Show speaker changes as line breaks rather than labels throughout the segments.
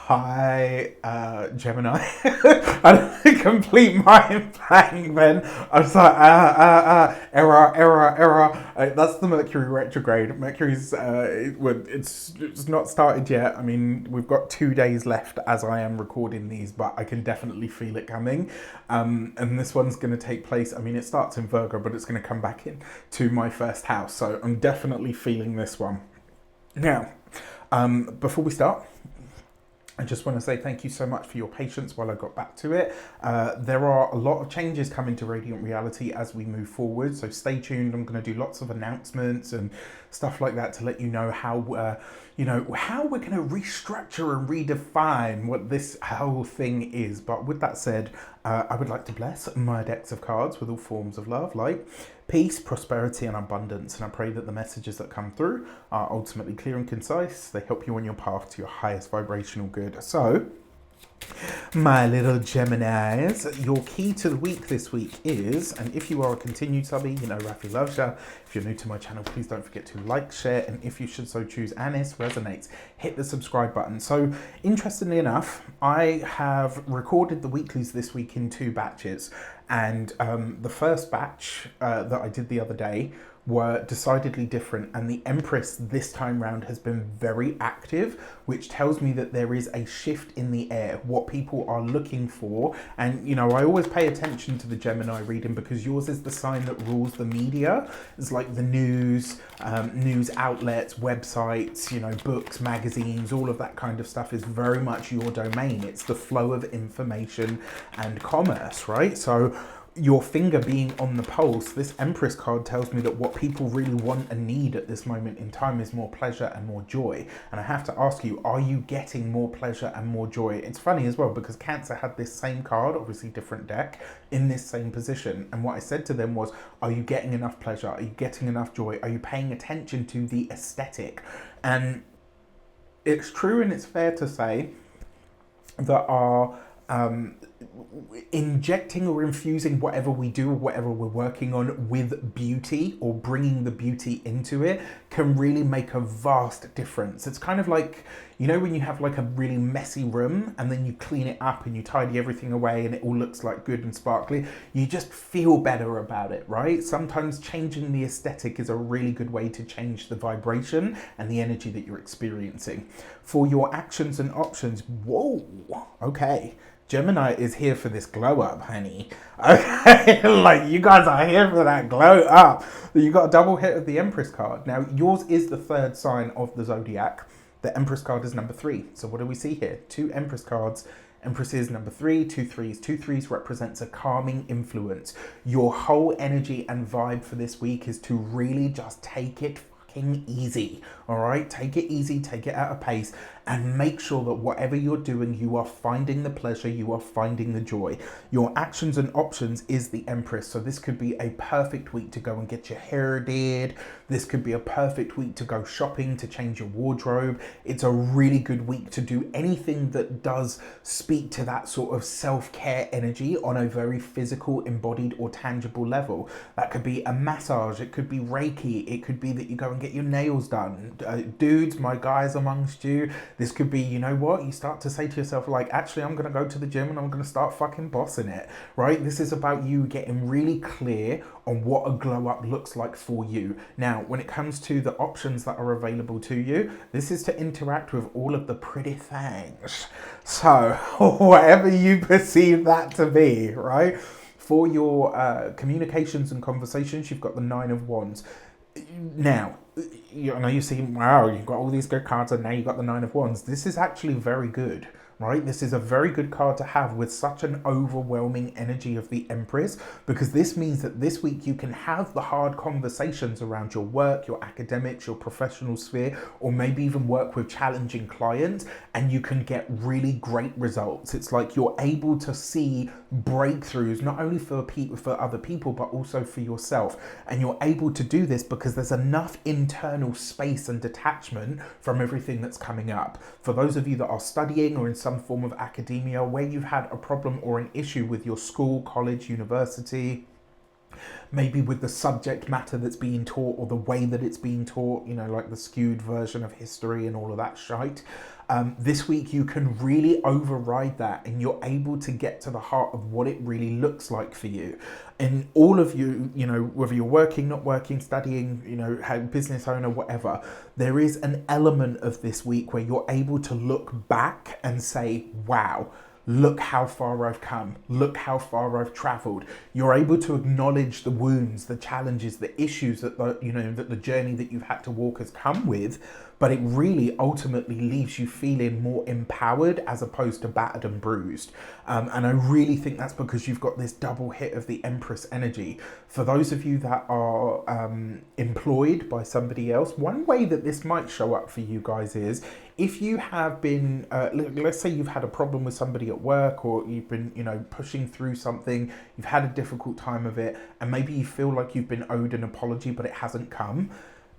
Hi, Gemini. A complete mind blank then. I was like, error. That's the Mercury retrograde. Mercury's, it's not started yet. I mean, we've got 2 days left as I am recording these, but I can definitely feel it coming. And this one's going to take place, I mean, it starts in Virgo, but it's going to come back in to my first house. So I'm definitely feeling this one. Now, before we start, I just want to say thank you so much for your patience while I got back to it. There are a lot of changes coming to Radiant Reality as we move forward, so stay tuned. I'm going to do lots of announcements and stuff like that to let you know how how we're going to restructure and redefine what this whole thing is. But with that said, I would like to bless my decks of cards with all forms of love, light, peace, prosperity, and abundance. And I pray that the messages that come through are ultimately clear and concise. They help you on your path to your highest vibrational good. So, my little Geminis, your key to the week this week is, and if you are a continued subby, you know Rafi loves ya. If you're new to my channel, please don't forget to like, share, and if you should so choose, and this resonates, hit the subscribe button. So, interestingly enough, I have recorded the weeklies this week in 2 batches, and the first batch that I did the other day were decidedly different, and the Empress this time round has been very active, which tells me that there is a shift in the air, what people are looking for. And you know, I always pay attention to the Gemini reading because yours is the sign that rules the media. It's like the news, news outlets, websites, you know, books, magazines, all of that kind of stuff is very much your domain. It's the flow of information and commerce, right? So your finger being on the pulse, this Empress card tells me that what people really want and need at this moment in time is more pleasure and more joy. And I have to ask you, are you getting more pleasure and more joy? It's funny as well because Cancer had this same card, obviously different deck, in this same position. And what I said to them was, are you getting enough pleasure? Are you getting enough joy? Are you paying attention to the aesthetic? And it's true and it's fair to say that our injecting or infusing whatever we do or whatever we're working on with beauty or bringing the beauty into it can really make a vast difference. It's kind of like, you know, when you have like a really messy room and then you clean it up and you tidy everything away and it all looks like good and sparkly, you just feel better about it, right? Sometimes changing the aesthetic is a really good way to change the vibration and the energy that you're experiencing. For your actions and options, whoa, okay. Gemini is here for this glow up, honey. Okay, like you guys are here for that glow up. You got a double hit of the Empress card. Now, yours is the 3rd sign of the zodiac. The Empress card is number 3. So what do we see here? 2 Empress cards. Empress is number 3, 2 threes. 2 threes represents a calming influence. Your whole energy and vibe for this week is to really just take it easy. All right, take it easy, take it at a pace, and make sure that whatever you're doing, you are finding the pleasure, you are finding the joy. Your actions and options is the Empress. So this could be a perfect week to go and get your hair did. This could be a perfect week to go shopping, to change your wardrobe. It's a really good week to do anything that does speak to that sort of self-care energy on a very physical, embodied or tangible level. That could be a massage, it could be Reiki, it could be that you go and get your nails done. Dudes, my guys amongst you, this could be, you know what, you start to say to yourself like, actually I'm going to go to the gym and I'm going to start fucking bossing it, right? This is about you getting really clear on what a glow up looks like for you. Now, when it comes to the options that are available to you, this is to interact with all of the pretty things. So whatever you perceive that to be, right? For your communications and conversations, you've got the 9 of Wands. Now, you know, you see, wow, you've got all these good cards and now you've got the 9 of Wands. This is actually very good, right? This is a very good card to have with such an overwhelming energy of the Empress, because this means that this week you can have the hard conversations around your work, your academics, your professional sphere, or maybe even work with challenging clients, and you can get really great results. It's like you're able to see breakthroughs, not only for other people, but also for yourself. And you're able to do this because there's enough internal space and detachment from everything that's coming up. For those of you that are studying or in some form of academia where you've had a problem or an issue with your school, college, university, maybe with the subject matter that's being taught or the way that it's being taught, you know, like the skewed version of history and all of that shite. This week you can really override that and you're able to get to the heart of what it really looks like for you. And all of you, you know, whether you're working, not working, studying, you know, business owner, whatever, there is an element of this week where you're able to look back and say, wow, look how far I've come. Look how far I've traveled. You're able to acknowledge the wounds, the challenges, the issues that that the journey that you've had to walk has come with, but it really ultimately leaves you feeling more empowered as opposed to battered and bruised. And I really think that's because you've got this double hit of the Empress energy. For those of you that are employed by somebody else, one way that this might show up for you guys is if you have been, let's say you've had a problem with somebody at work, or you've been, you know, pushing through something, you've had a difficult time of it, and maybe you feel like you've been owed an apology, but it hasn't come.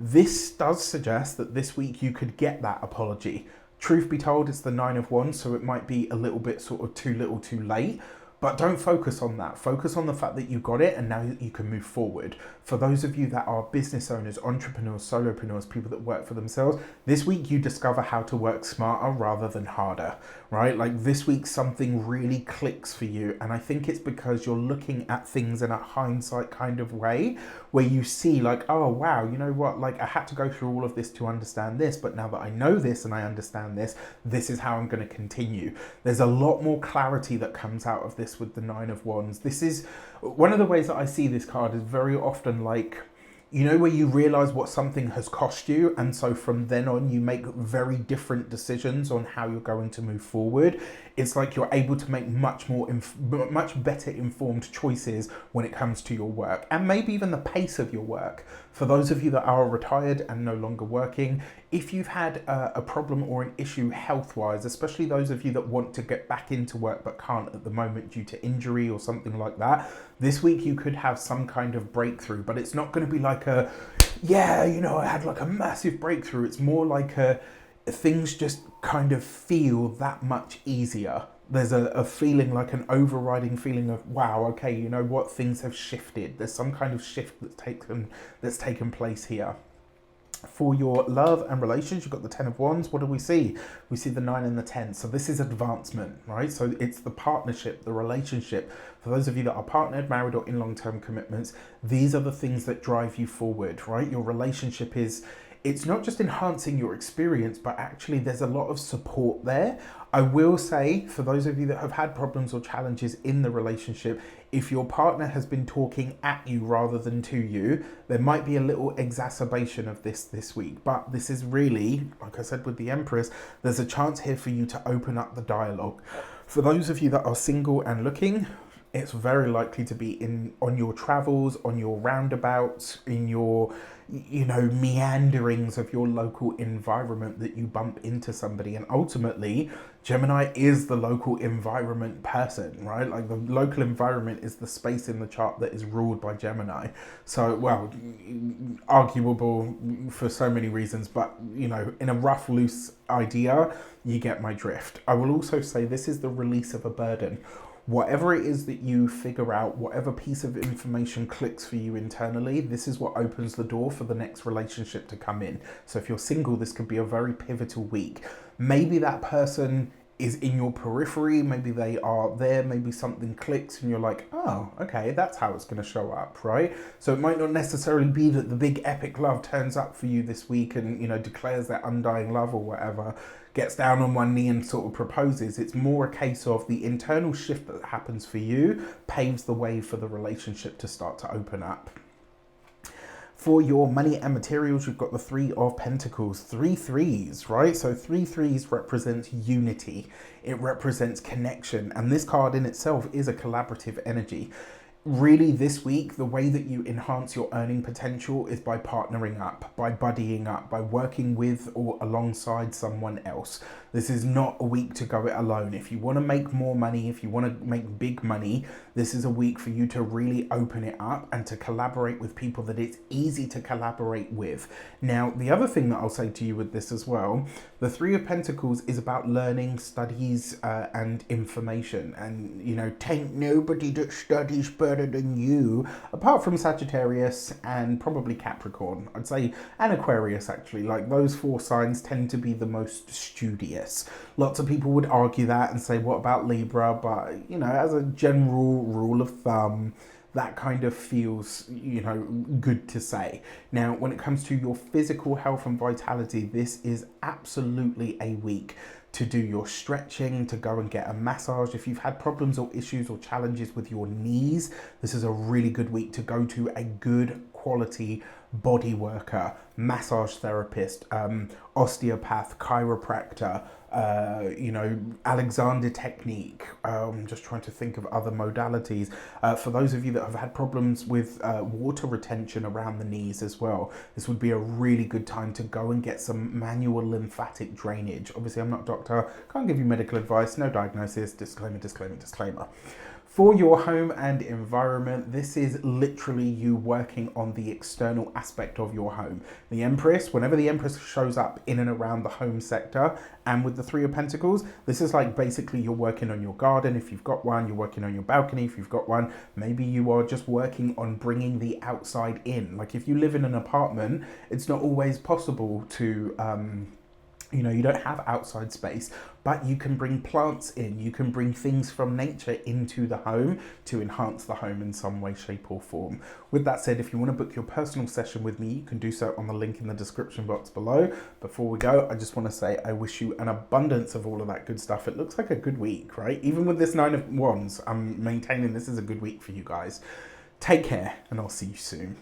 This does suggest that this week you could get that apology. Truth be told, it's the 9 of Wands, so it might be a little bit sort of too little too late. But don't focus on that. Focus on the fact that you got it and now you can move forward. For those of you that are business owners, entrepreneurs, solopreneurs, people that work for themselves, this week you discover how to work smarter rather than harder, right? Like this week something really clicks for you. And I think it's because you're looking at things in a hindsight kind of way where you see like, oh, wow, you know what? Like I had to go through all of this to understand this, but now that I know this and I understand this, this is how I'm going to continue. There's a lot more clarity that comes out of this with the 9 of Wands. This is one of the ways that I see this card is very often like, you know, where you realize what something has cost you, and so from then on you make very different decisions on how you're going to move forward. It's like you're able to make much better informed choices when it comes to your work, and maybe even the pace of your work. For those of you that are retired and no longer working, if you've had a problem or an issue health-wise, especially those of you that want to get back into work but can't at the moment due to injury or something like that, this week you could have some kind of breakthrough, but it's not going to be like a, yeah, you know, I had like a massive breakthrough. It's more like things just kind of feel that much easier. There's a feeling, like an overriding feeling of, wow, okay, you know what, things have shifted. There's some kind of shift that's taken place here. For your love and relations, you've got the 10 of Wands. What do we see? We see the 9 and the 10. So this is advancement, right? So it's the partnership, the relationship. For those of you that are partnered, married, or in long-term commitments, these are the things that drive you forward, right? Your relationship is, it's not just enhancing your experience, but actually there's a lot of support there. I will say, for those of you that have had problems or challenges in the relationship, if your partner has been talking at you rather than to you, there might be a little exacerbation of this week. But this is really, like I said with the Empress, there's a chance here for you to open up the dialogue. For those of you that are single and looking, it's very likely to be on your travels, on your roundabouts, in your, you know, meanderings of your local environment that you bump into somebody. And ultimately, Gemini is the local environment person, right? Like the local environment is the space in the chart that is ruled by Gemini. So, well, arguable for so many reasons, but, you know, in a rough, loose idea, you get my drift. I will also say this is the release of a burden. Whatever it is that you figure out, whatever piece of information clicks for you internally, this is what opens the door for the next relationship to come in. So if you're single, this could be a very pivotal week. Maybe that person is in your periphery, maybe they are there, maybe something clicks and you're like, oh, okay, that's how it's going to show up, right? So it might not necessarily be that the big epic love turns up for you this week and, you know, declares that undying love or whatever, gets down on one knee and sort of proposes. It's more a case of the internal shift that happens for you paves the way for the relationship to start to open up. For your money and materials, you've got the 3 of Pentacles, 3 threes, right? So 3 threes represents unity. It represents connection. And this card in itself is a collaborative energy. Really this week, the way that you enhance your earning potential is by partnering up, by buddying up, by working with or alongside someone else. This is not a week to go it alone. If you want to make more money, if you want to make big money, this is a week for you to really open it up and to collaborate with people that it's easy to collaborate with. Now, the other thing that I'll say to you with this as well, the Three of Pentacles is about learning, studies, and information. And, you know, tain't nobody that studies better than you, apart from Sagittarius and probably Capricorn, I'd say, and Aquarius actually. Like, those four signs tend to be the most studious. Lots of people would argue that and say, what about Libra? But, you know, as a general rule of thumb, that kind of feels, you know, good to say. Now, when it comes to your physical health and vitality, this is absolutely a week to do your stretching, to go and get a massage. If you've had problems or issues or challenges with your knees, this is a really good week to go to a good quality body worker, massage therapist, osteopath, chiropractor, you know, Alexander technique. Just trying to think of other modalities. For those of you that have had problems with water retention around the knees as well, this would be a really good time to go and get some manual lymphatic drainage. Obviously, I'm not a doctor, can't give you medical advice, no diagnosis, disclaimer, disclaimer, disclaimer. For your home and environment, this is literally you working on the external aspect of your home. The Empress, whenever the Empress shows up in and around the home sector, and with the Three of Pentacles, this is like basically you're working on your garden if you've got one, you're working on your balcony if you've got one, maybe you are just working on bringing the outside in. Like if you live in an apartment, it's not always possible to you know, you don't have outside space, but you can bring plants in, you can bring things from nature into the home to enhance the home in some way, shape or form. With that said, if you want to book your personal session with me, you can do so on the link in the description box below. Before we go, I just want to say I wish you an abundance of all of that good stuff. It looks like a good week, right? Even with this Nine of Wands, I'm maintaining this is a good week for you guys. Take care, and I'll see you soon.